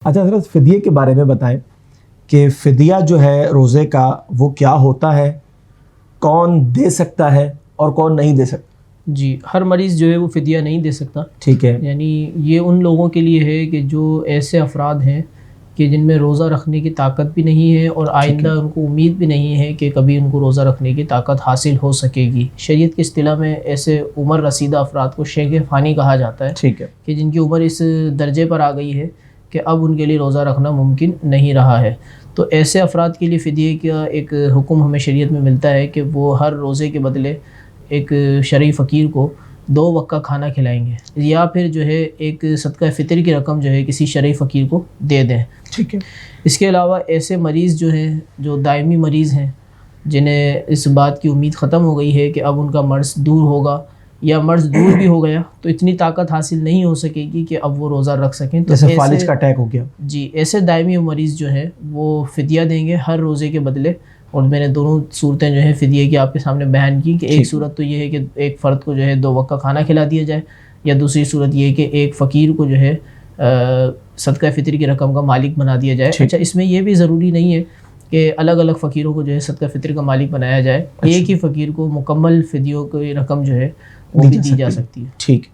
اچھا حضرت، فدیے کے بارے میں بتائیں کہ فدیہ جو ہے روزے کا وہ کیا ہوتا ہے، کون دے سکتا ہے اور کون نہیں دے سکتا؟ جی، ہر مریض جو ہے وہ فدیہ نہیں دے سکتا. ٹھیک ہے. یعنی یہ ان لوگوں کے لیے ہے کہ جو ایسے افراد ہیں کہ جن میں روزہ رکھنے کی طاقت بھی نہیں ہے اور آئندہ ان کو امید بھی نہیں ہے کہ کبھی ان کو روزہ رکھنے کی طاقت حاصل ہو سکے گی. شریعت کی اصطلاح میں ایسے عمر رسیدہ افراد کو شیخ فانی کہا جاتا ہے. ٹھیک ہے. کہ جن کی عمر اس درجے پر آ گئی ہے کہ اب ان کے لیے روزہ رکھنا ممکن نہیں رہا ہے. تو ایسے افراد کے لیے فدیے کا ایک حکم ہمیں شریعت میں ملتا ہے کہ وہ ہر روزے کے بدلے ایک شرعی فقیر کو 2 وقت کا کھانا کھلائیں گے، یا پھر جو ہے ایک صدقہ فطر کی رقم جو ہے کسی شرعی فقیر کو دے دیں. ٹھیک ہے. اس کے علاوہ ایسے مریض جو ہیں جو دائمی مریض ہیں، جنہیں اس بات کی امید ختم ہو گئی ہے کہ اب ان کا مرض دور ہوگا، یا مرض دور بھی ہو گیا تو اتنی طاقت حاصل نہیں ہو سکے گی کہ اب وہ روزہ رکھ سکیں، تو جیسے فالج کا اٹیک ہو گیا. جی، ایسے دائمی مریض جو ہیں وہ فدیہ دیں گے ہر روزے کے بدلے. اور میں نے دونوں صورتیں جو ہیں فدیے کی آپ کے سامنے بیان کی کہ ایک صورت تو یہ ہے کہ ایک فرد کو جو ہے 2 وقت کا کھانا کھلا دیا جائے، یا دوسری صورت یہ ہے کہ ایک فقیر کو جو ہے صدقہ فطر کی رقم کا مالک بنا دیا جائے. اچھا، اس میں یہ بھی ضروری نہیں ہے کہ الگ الگ فقیروں کو جو ہے صدقہ فطر کا مالک بنایا جائے. ایک ہی فقیر کو مکمل فدیوں کی رقم جو ہے وہ بھی دی جا سکتی ہے. ٹھیک.